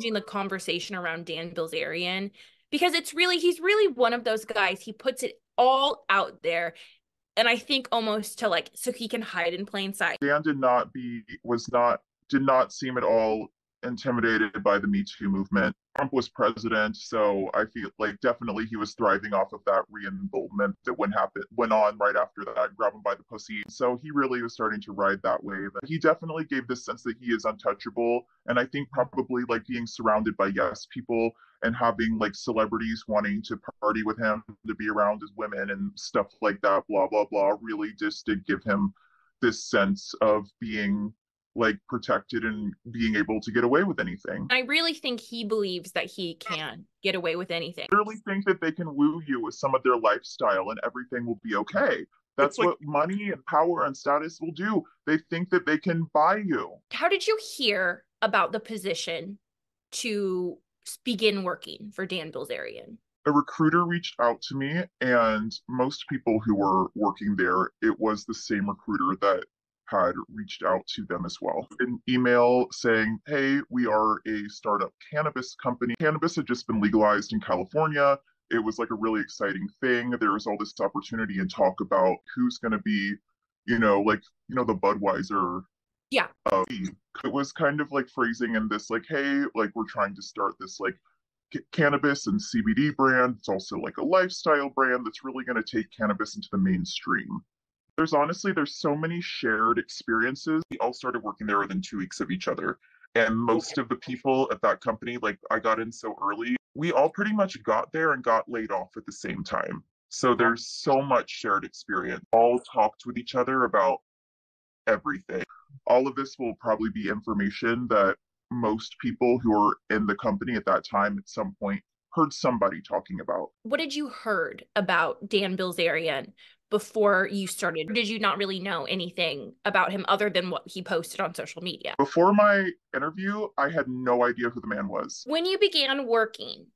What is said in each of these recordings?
changing the conversation around Dan Bilzerian because he's really one of those guys. He puts it all out there. And I think almost to like, so he can hide in plain sight. Dan did not seem at all intimidated by the Me Too movement. Trump was president, so I feel like definitely he was thriving off of that re-emboldenment that went on right after that, grab him by the pussy. So he really was starting to ride that wave. He definitely gave this sense that he is untouchable, and I think probably like being surrounded by yes people and having like celebrities wanting to party with him, to be around his women and stuff like that, blah blah blah, really just did give him this sense of being like protected and being able to get away with anything. I really think he believes that he can get away with anything. I really think that they can woo you with some of their lifestyle and everything will be okay. That's what money and power and status will do. They think that they can buy you. How did you hear about the position to begin working for Dan Bilzerian? A recruiter reached out to me, and most people who were working there, it was the same recruiter that had reached out to them as well. An email saying, hey, we are a startup cannabis company. Cannabis had just been legalized in California. It was like a really exciting thing. There was all this opportunity and talk about who's going to be, the Budweiser. Yeah. It was kind of like phrasing in this, like, hey, like we're trying to start this like cannabis and CBD brand. It's also like a lifestyle brand that's really going to take cannabis into the mainstream. There's so many shared experiences. We all started working there within 2 weeks of each other. And most of the people at that company, like I got in so early, we all pretty much got there and got laid off at the same time. So there's so much shared experience. All talked with each other about everything. All of this will probably be information that most people who are in the company at that time at some point heard somebody talking about. What did you heard about Dan Bilzerian before you started? Did you not really know anything about him other than what he posted on social media? Before my interview, I had no idea who the man was. When you began working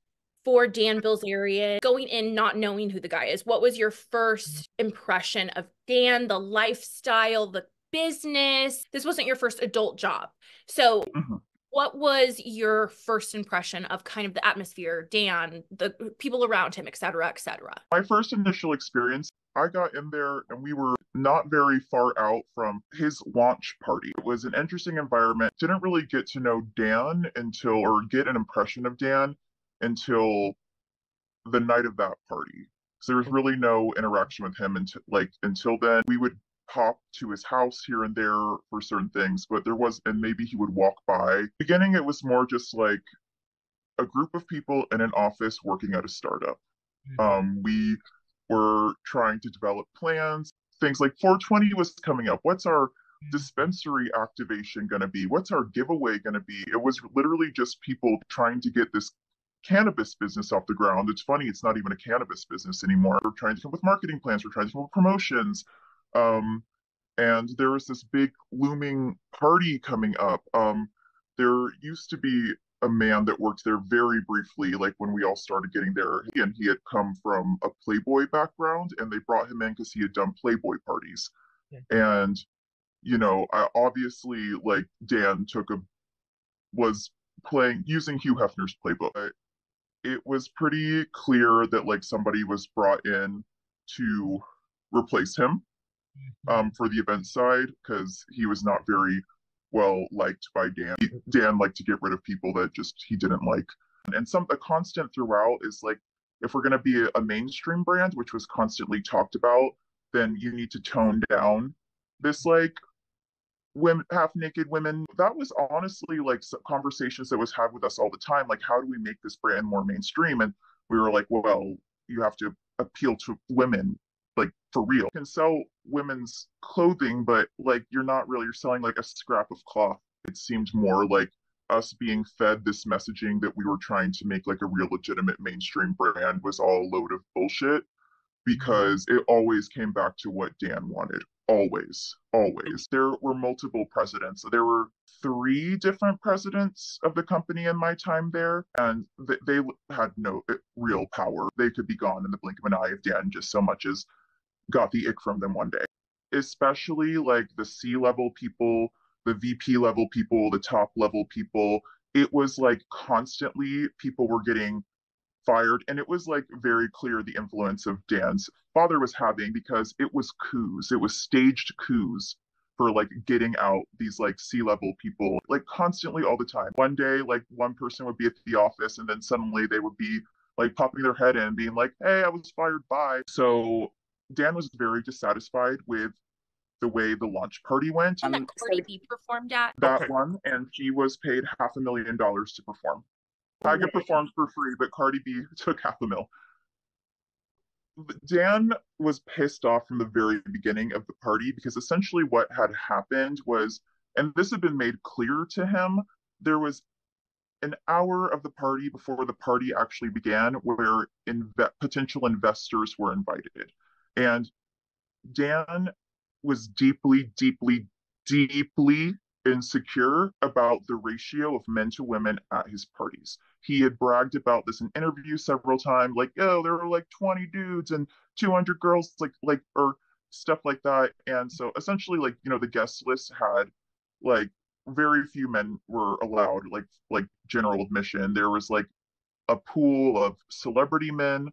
for Dan Bilzerian, going in not knowing who the guy is, what was your first impression of Dan, the lifestyle, the business? This wasn't your first adult job. So what was your first impression of kind of the atmosphere, Dan, the people around him, et cetera, et cetera? My first initial experience, I got in there and we were not very far out from his launch party. It was an interesting environment. Didn't really get to know Dan or get an impression of Dan until the night of that party. So there was really no interaction with him until then. We would pop to his house here and there for certain things, but and maybe he would walk by. Beginning, it was more just like a group of people in an office working at a startup. We were trying to develop plans. Things like 420 was coming up. What's our dispensary activation going to be? What's our giveaway going to be? It was literally just people trying to get this cannabis business off the ground. It's funny, it's not even a cannabis business anymore. We're trying to come up with marketing plans. We're trying to come up with promotions. And there was this big looming party coming up. There used to be a man that worked there very briefly, like when we all started getting there, and he had come from a Playboy background, and they brought him in because he had done Playboy parties. And obviously, like Dan was using Hugh Hefner's playbook. It was pretty clear that like somebody was brought in to replace him for the event side, because he was not very well liked by Dan. Dan liked to get rid of people that just he didn't like. And a constant throughout is like, if we're going to be a mainstream brand, which was constantly talked about, then you need to tone down this like women, half naked women. That was honestly like conversations that was had with us all the time. Like, how do we make this brand more mainstream? And we were like, well, you have to appeal to women, like for real. You can sell women's clothing, but like you're selling like a scrap of cloth. It seemed more like us being fed this messaging that we were trying to make like a real legitimate mainstream brand was all a load of bullshit, because it always came back to what Dan wanted. Always. There were multiple presidents. There were 3 different presidents of the company in my time there, and they had no real power. They could be gone in the blink of an eye if Dan just so much as got the ick from them one day. Especially like the C-level people, the VP level people, the top level people. it was like constantly people were getting fired. And it was like very clear the influence of Dan's father was having because it was coups, it was staged coups for like getting out these like C-level people like constantly all the time. One day, like one person would be at the office and then suddenly they would be like popping their head in, being like, hey, I was fired by. So Dan was very dissatisfied with the way the launch party went. One that Cardi B performed at. That okay. One, and she was paid $500,000 to perform. Tyga performed for free, but Cardi B took $500,000. Dan was pissed off from the very beginning of the party because essentially what had happened was, and this had been made clear to him, there was an hour of the party before the party actually began where potential investors were invited. And Dan was deeply, deeply, deeply insecure about the ratio of men to women at his parties. He had bragged about this in interviews several times, like, oh, there were like 20 dudes and 200 girls, or stuff like that. And so essentially, like, the guest list had like very few men were allowed, like general admission. There was like a pool of celebrity men,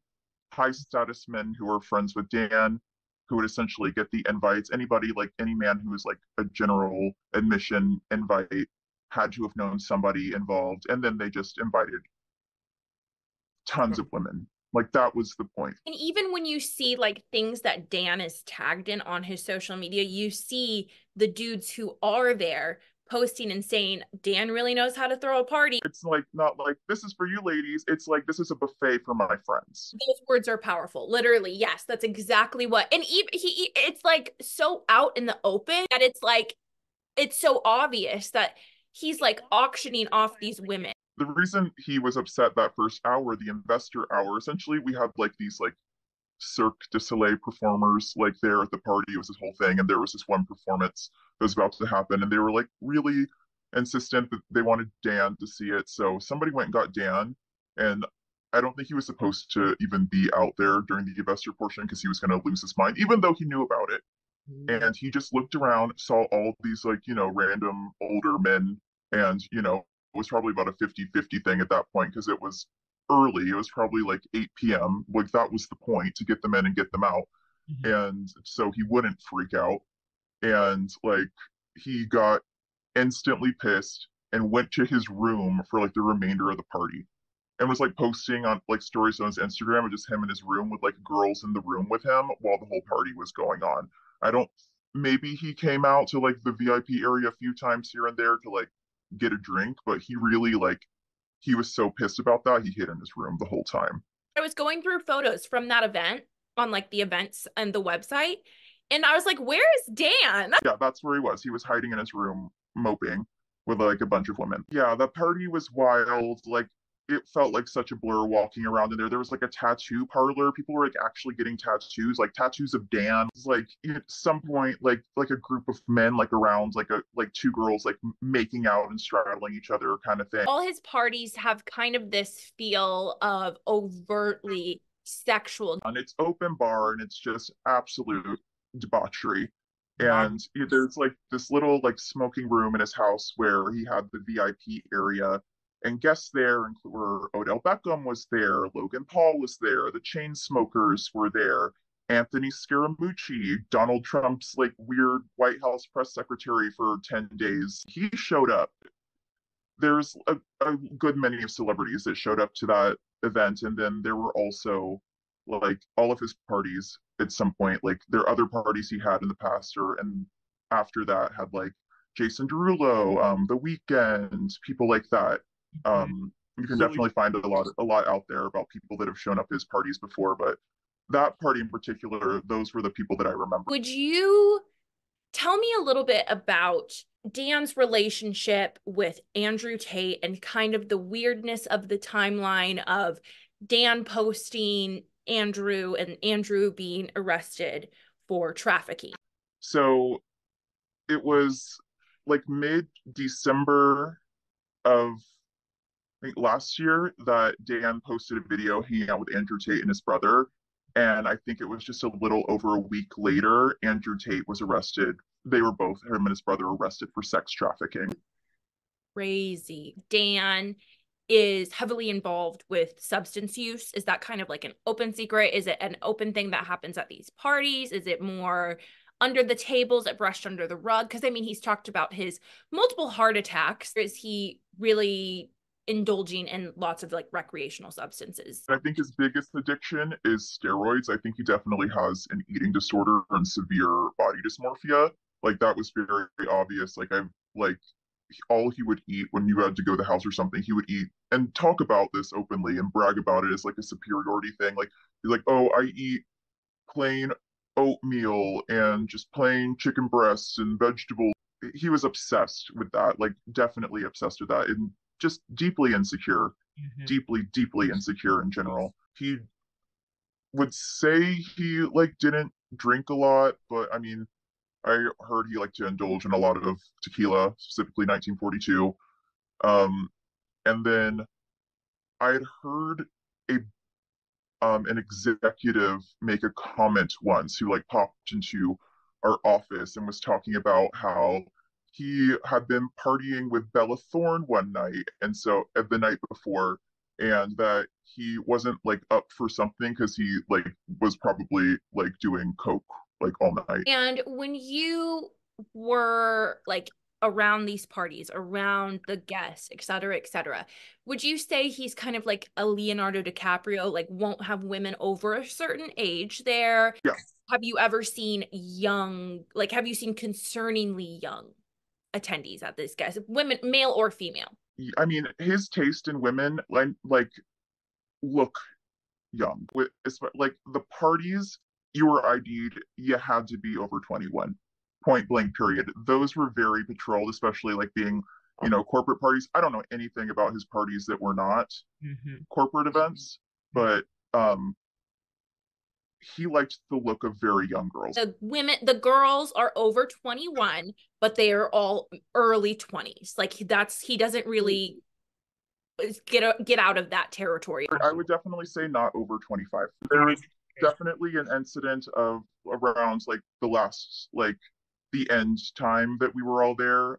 high status men who were friends with Dan, who would essentially get the invites. Anybody, like any man who was like a general admission invite, had to have known somebody involved. And then they just invited tons of women. Like that was the point. And even when you see like things that Dan is tagged in on his social media, you see the dudes who are there posting and saying, Dan really knows how to throw a party. It's like not like this is for you ladies. It's like this is a buffet for my friends. Those words are powerful. Literally, yes, that's exactly what. And it's like so out in the open that it's like it's so obvious that he's like auctioning off these women. The reason he was upset that first hour, the investor hour, essentially we had like these like Cirque du Soleil performers like there at the party. It was this whole thing, and there was this one performance that was about to happen, and they were like really insistent that they wanted Dan to see it. So somebody went and got Dan, and I don't think he was supposed to even be out there during the investor portion because he was going to lose his mind, even though he knew about it. And he just looked around, saw all these like, random older men, and, it was probably about a 50-50 thing at that point because it was early. It was probably like 8 p.m. Like that was the point, to get them in and get them out. And so he wouldn't freak out. And like he got instantly pissed and went to his room for like the remainder of the party and was like posting on like stories on his Instagram of just him in his room with like girls in the room with him while the whole party was going on. I don't, maybe he came out to like the VIP area a few times here and there to like get a drink, but he really like, he was so pissed about that, he hid in his room the whole time. I was going through photos from that event on like the events and the website, and I was like, where is Dan? Yeah, that's where he was. He was hiding in his room, moping with like a bunch of women. Yeah, the party was wild. Like it felt like such a blur walking around in there. There was like a tattoo parlor. People were like actually getting tattoos, like tattoos of Dan. It was like at some point, like a group of men like around like two girls like making out and straddling each other kind of thing. All his parties have kind of this feel of overtly sexual. And it's open bar and it's just absolute debauchery. And there's like this little like smoking room in his house where he had the VIP area, and guests there were Odell Beckham was there, Logan Paul was there, the Chainsmokers were there, Anthony Scaramucci, Donald Trump's like weird White House press secretary for 10 days. He showed up. There's a good many of celebrities that showed up to that event, and then there were also like all of his parties at some point, like there are other parties he had in the past or and after that had like Jason Derulo, The Weeknd, people like that. You can definitely find a lot out there about people that have shown up his parties before, but that party in particular, those were the people that I remember. Would you tell me a little bit about Dan's relationship with Andrew Tate and kind of the weirdness of the timeline of Dan posting Andrew and Andrew being arrested for trafficking? So it was like mid-December of I think last year that Dan posted a video hanging out with Andrew Tate and his brother. And I think it was just a little over a week later, Andrew Tate was arrested. They were both, him and his brother, arrested for sex trafficking. Crazy. Dan is heavily involved with substance use. Is that kind of like an open secret? Is it an open thing that happens at these parties? Is it more under the tables, it brushed under the rug? Because I mean, he's talked about his multiple heart attacks. Is he really indulging in lots of like recreational substances? I think his biggest addiction is steroids. I think he definitely has an eating disorder and severe body dysmorphia. Like that was very obvious. Like all he would eat when you had to go to the house or something, he would eat and talk about this openly and brag about it as like a superiority thing. Like he's like, oh, I eat plain oatmeal and just plain chicken breasts and vegetables. He was obsessed with that, like definitely obsessed with that, and just deeply insecure, deeply insecure in general. He would say he like didn't drink a lot, but I mean, I heard he liked to indulge in a lot of tequila, specifically 1942. Um, and then I had heard a an executive make a comment once who like popped into our office and was talking about how he had been partying with Bella Thorne one night, and so the night before, and that he wasn't like up for something because he like was probably like doing coke like all night. And when you were like around these parties, around the guests, et cetera, would you say he's kind of like a Leonardo DiCaprio, like won't have women over a certain age there? Yeah, Have you ever seen young, like, have you seen concerningly young attendees at this guest, women, male or female? I mean his taste in women like look young. With like the parties, you were ID'd, you had to be over 21. Point blank period. Those were very patrolled, especially like being, corporate parties. I don't know anything about his parties that were not corporate events, but he liked the look of very young girls. The girls are over 21, but they are all early 20s. Like he doesn't really get out of that territory. I would definitely say not over 25. There is definitely an incident of around like the last like the end time that we were all there,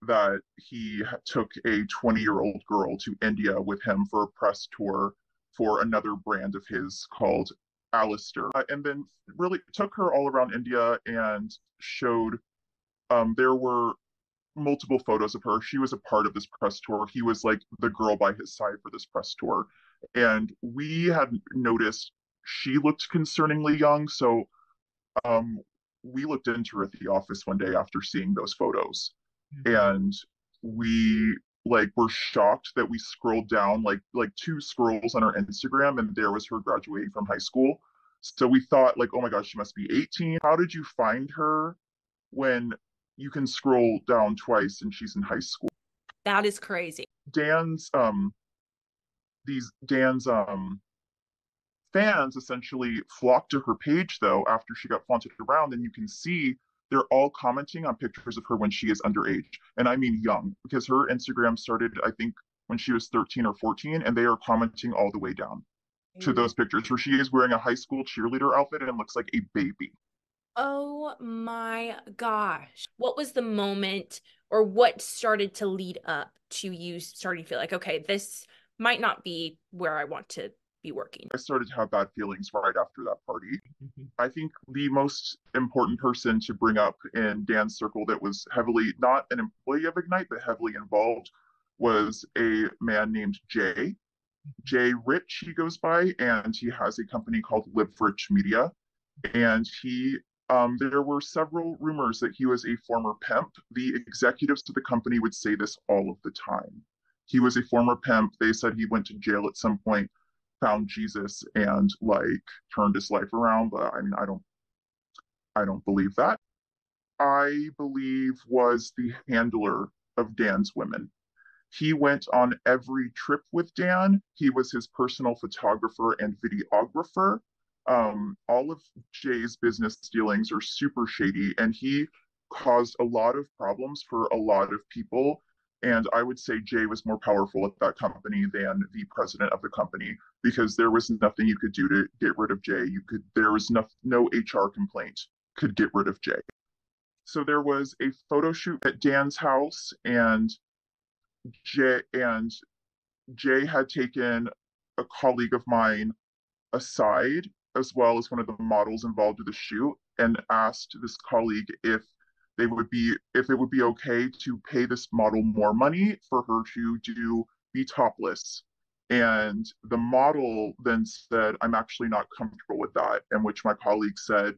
that he took a 20-year-old girl to India with him for a press tour for another brand of his called Alistair, and then really took her all around India and showed, there were multiple photos of her. She was a part of this press tour. He was like the girl by his side for this press tour. And we had noticed she looked concerningly young. So um, we looked into her at the office one day after seeing those photos. And we like were shocked that we scrolled down like two scrolls on our Instagram and there was her graduating from high school. So we thought like, oh my gosh, she must be 18. How did you find her when you can scroll down twice and she's in high school? That is crazy. Dan's Dan's fans essentially flocked to her page though after she got flaunted around, and you can see they're all commenting on pictures of her when she is underage. And I mean young, because her Instagram started, I think, when she was 13 or 14, and they are commenting all the way down to those pictures where she is wearing a high school cheerleader outfit and looks like a baby. Oh my gosh. What was the moment or what started to lead up to you starting to feel like, okay, this might not be where I want to be working? I started to have bad feelings right after that party. I think the most important person to bring up in Dan's circle that was heavily, not an employee of Ignite, but heavily involved was a man named Jay. Jay Rich, he goes by, and he has a company called Live Rich Media. And there were several rumors that he was a former pimp. The executives of the company would say this all of the time. He was a former pimp. They said he went to jail at some point, found Jesus, and like turned his life around. But I mean, I don't believe that. I believe was the handler of Dan's women. He went on every trip with Dan. He was his personal photographer and videographer. All of Jay's business dealings are super shady, and he caused a lot of problems for a lot of people. And I would say Jay was more powerful at that company than the president of the company, because there was nothing you could do to get rid of Jay. There was no HR complaint could get rid of Jay. So there was a photo shoot at Dan's house, and Jay had taken a colleague of mine aside, as well as one of the models involved with the shoot, and asked this colleague if it would be okay to pay this model more money for her to be topless. And the model then said, "I'm actually not comfortable with that." And which my colleague said,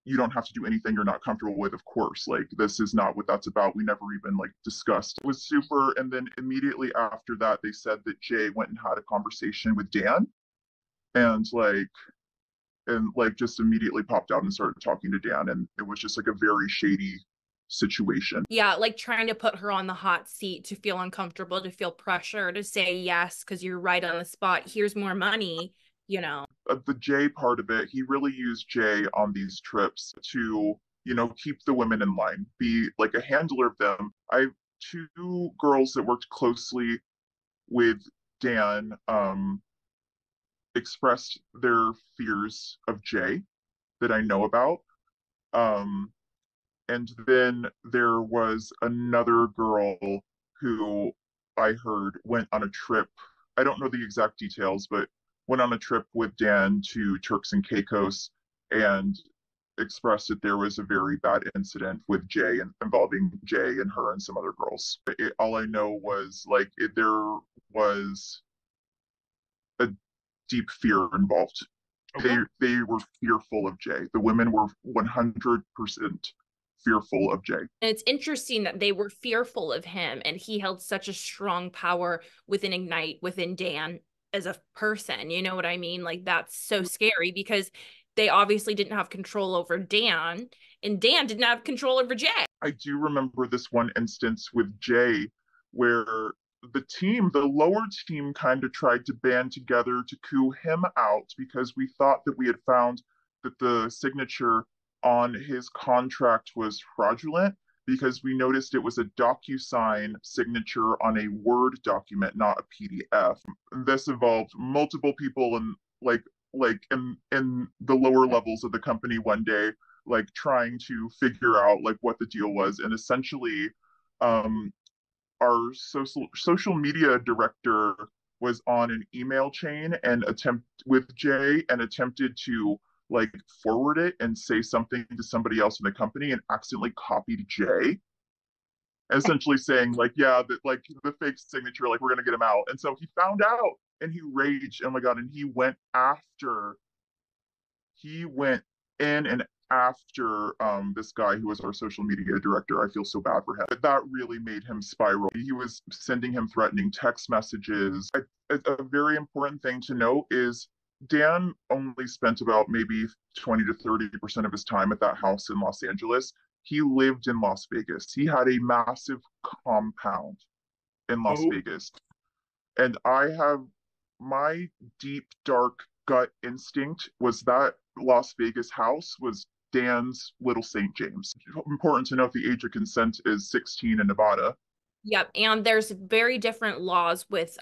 "You don't have to do anything you're not comfortable with, of course. Like, this is not what that's about. We never even like discussed." It was super. And then immediately after that, they said that Jay went and had a conversation with Dan, and like just immediately popped out and started talking to Dan. And it was just like a very shady situation. Yeah, like trying to put her on the hot seat to feel uncomfortable, to feel pressure, to say yes, because you're right on the spot. Here's more money, you know. The Jay part of it, he really used Jay on these trips to, keep the women in line, be like a handler of them. I have two girls that worked closely with Dan, expressed their fears of Jay that I know about. Um, and then there was another girl who I heard went on a trip. I don't know the exact details, but went on a trip with Dan to Turks and Caicos and expressed that there was a very bad incident with Jay and involving Jay and her and some other girls. All I know was there was a deep fear involved. Okay. They were fearful of Jay. The women were 100% fearful of Jay. And it's interesting that they were fearful of him and he held such a strong power within Ignite, within Dan as a person. You know what I mean? Like, that's so scary because they obviously didn't have control over Dan and Dan didn't have control over Jay. I do remember this one instance with Jay where the lower team, kind of tried to band together to coup him out because we thought that we had found that the signature on his contract was fraudulent, because we noticed it was a DocuSign signature on a Word document, not a PDF. This involved multiple people and in the lower levels of the company one day, like trying to figure out like what the deal was. And essentially, um, our social media director was on an email chain and attempted to like forward it and say something to somebody else in the company and accidentally copied Jay, essentially saying like, yeah, that like the fake signature, like we're gonna get him out. And so he found out and he raged, oh my god, and he went in and after this guy who was our social media director. I feel so bad for him. But that really made him spiral. He was sending him threatening text messages. A very important thing to note is Dan only spent about maybe 20 to 30% of his time at that house in Los Angeles. He lived in Las Vegas. He had a massive compound in Las Vegas. And I have my deep, dark gut instinct was that Las Vegas house was Dan's little St. James. Important to note the age of consent is 16 in Nevada. Yep. And there's very different laws with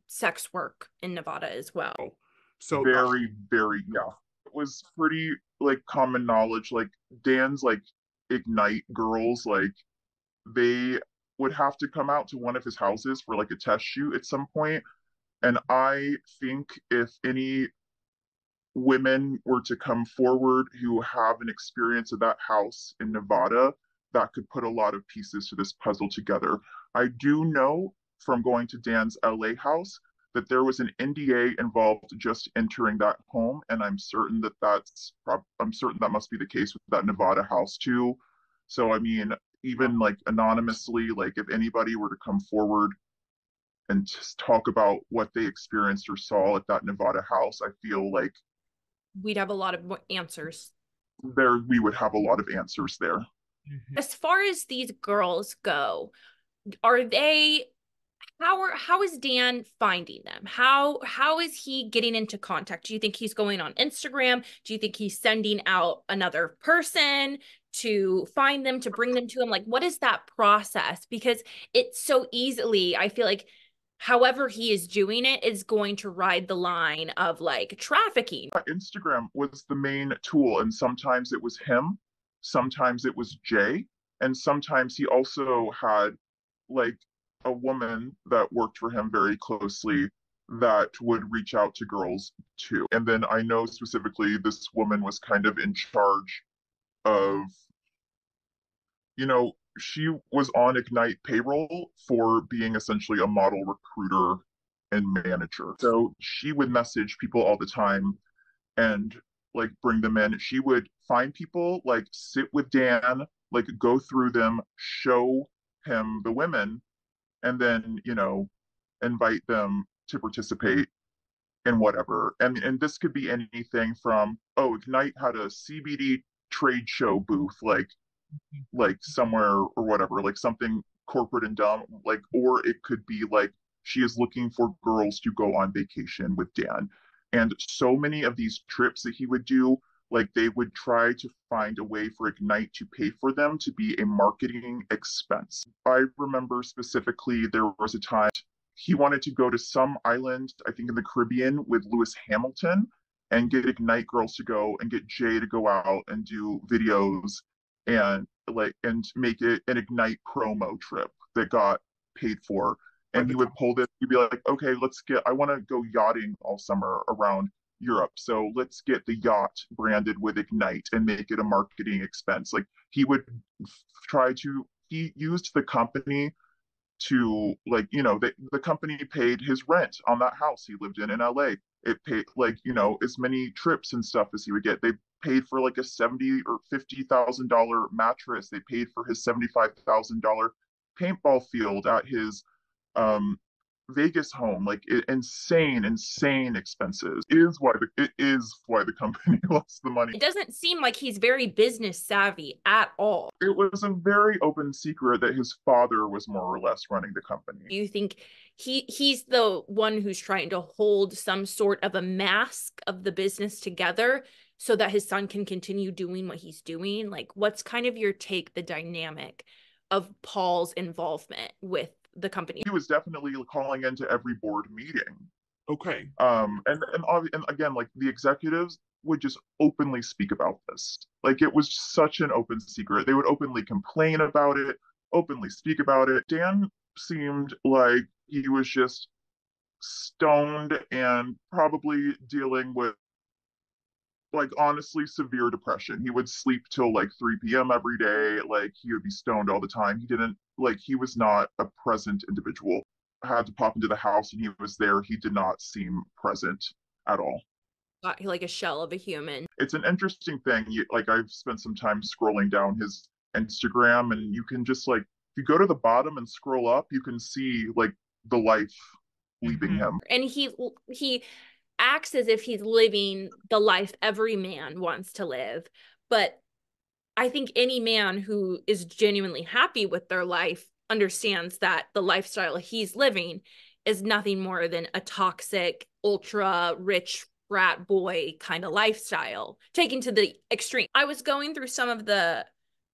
sex work in Nevada as well. So very, very, yeah. It was pretty like common knowledge. Like Dan's like Ignite girls, like they would have to come out to one of his houses for like a test shoot at some point. And I think if any women were to come forward who have an experience of that house in Nevada, that could put a lot of pieces to this puzzle together. I do know from going to Dan's LA house that there was an NDA involved just entering that home, and I'm certain that must be the case with that Nevada house too. So I mean, even like anonymously, like if anybody were to come forward and just talk about what they experienced or saw at that Nevada house, I feel like we'd have a lot of answers. We would have a lot of answers there. As far as these girls go, are they how is Dan finding them? How is he getting into contact? Do you think he's going on Instagram? Do you think he's sending out another person to find them, to bring them to him? Like, what is that process? Because it's so easily, I feel like however he is doing it is going to ride the line of like trafficking. Instagram was the main tool, and sometimes it was him sometimes it was Jay, and sometimes he also had like a woman that worked for him very closely that would reach out to girls too. And then I know specifically this woman was kind of in charge of, she was on Ignite payroll for being essentially a model recruiter and manager. So she would message people all the time and like bring them in. She would find people, like sit with Dan, like go through them, show him the women, and then, invite them to participate in whatever. And this could be anything from, oh, Ignite had a CBD trade show booth, like somewhere or whatever, like something corporate and dumb, like, or it could be like she is looking for girls to go on vacation with Dan. And so many of these trips that he would do, like they would try to find a way for Ignite to pay for them to be a marketing expense. I remember specifically there was a time he wanted to go to some island, I think in the Caribbean, with Lewis Hamilton and get Ignite girls to go and get Jay to go out and do videos and make it an Ignite promo trip that got paid for. And he would pull this, he'd be like, okay, I want to go yachting all summer around Europe. So let's get the yacht branded with Ignite and make it a marketing expense. Like he would he used the company to, like, the company paid his rent on that house he lived in LA. It paid, like, as many trips and stuff as he would get. They paid for like a $70,000 or $50,000 mattress. They paid for his $75,000 paintball field at his Vegas home. Like insane expenses. It is why the company lost the money. It doesn't seem like he's very business savvy at all. It was a very open secret that his father was more or less running the company. Do you think he's the one who's trying to hold some sort of a mask of the business together so that his son can continue doing what he's doing? Like, what's kind of your take, the dynamic of Paul's involvement with the company? He was definitely calling into every board meeting. Okay. And again, like the executives would just openly speak about this. Like it was such an open secret. They would openly complain about it, openly speak about it. Dan seemed like he was just stoned and probably dealing with, like, honestly severe depression. He would sleep till like 3 p.m. every day. Like he would be stoned all the time. He was not a present individual. I had to pop into the house and he was there. He did not seem present at all. Like a shell of a human. It's an interesting thing. Like I've spent some time scrolling down his Instagram, and you can just, like, if you go to the bottom and scroll up, you can see like the life leaving him. And he acts as if he's living the life every man wants to live. But I think any man who is genuinely happy with their life understands that the lifestyle he's living is nothing more than a toxic, ultra rich frat boy kind of lifestyle, taken to the extreme. I was going through some of the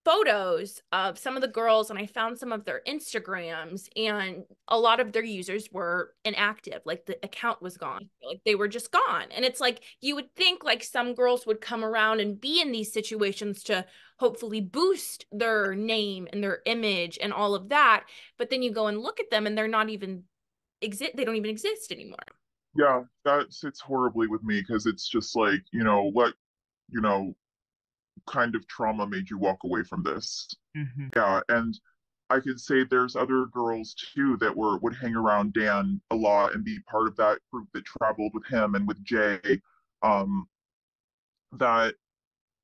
photos of some of the girls and I found some of their Instagrams, and a lot of their users were inactive. Like the account was gone. Like they were just gone. And it's like, you would think like some girls would come around and be in these situations to hopefully boost their name and their image and all of that. But then you go and look at them and they're not even they don't even exist anymore. Yeah, that sits horribly with me because it's just like, what, kind of trauma made you walk away from this? Yeah, and I could say there's other girls too that would hang around Dan a lot and be part of that group that traveled with him and with Jay, that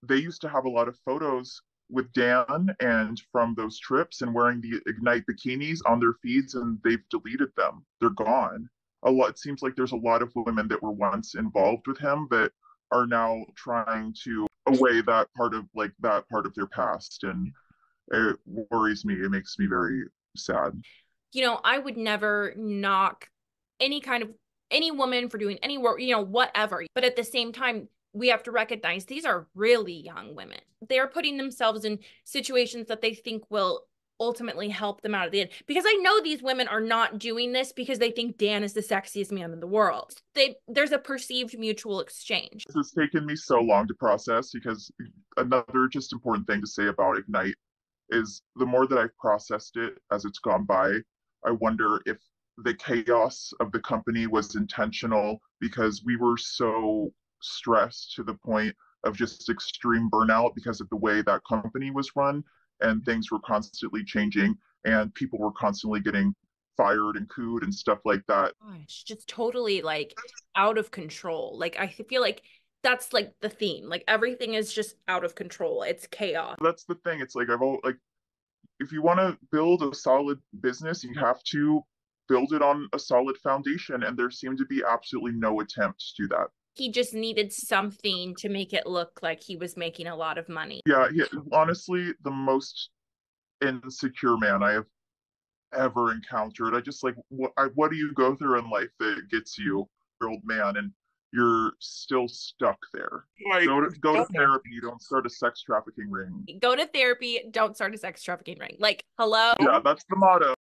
they used to have a lot of photos with Dan and from those trips and wearing the Ignite bikinis on their feeds, and they've deleted them. They're gone. It seems like there's a lot of women that were once involved with him that are now trying to away that part of their past, and it worries me. It makes me very sad. I would never knock any woman for doing any work, whatever. But at the same time, we have to recognize these are really young women. They are putting themselves in situations that they think will ultimately help them out at the end. Because I know these women are not doing this because they think Dan is the sexiest man in the world. There's a perceived mutual exchange. This has taken me so long to process because another just important thing to say about Ignite is the more that I've processed it as it's gone by, I wonder if the chaos of the company was intentional because we were so stressed to the point of just extreme burnout because of the way that company was run and things were constantly changing and people were constantly getting fired and cooed and stuff like that. Gosh, just totally like out of control. Like I feel like that's like the theme. Like everything is just out of control. It's chaos. That's the thing. It's like like if you want to build a solid business, you have to build it on a solid foundation, and there seemed to be absolutely no attempt to do that. He just needed something to make it look like he was making a lot of money. Yeah, honestly, the most insecure man I have ever encountered. I just like what do you go through in life that gets you, old man, and you're still stuck there? Like, Go to therapy. Don't start a sex trafficking ring. Go to therapy. Don't start a sex trafficking ring. Like, hello? Yeah, that's the motto.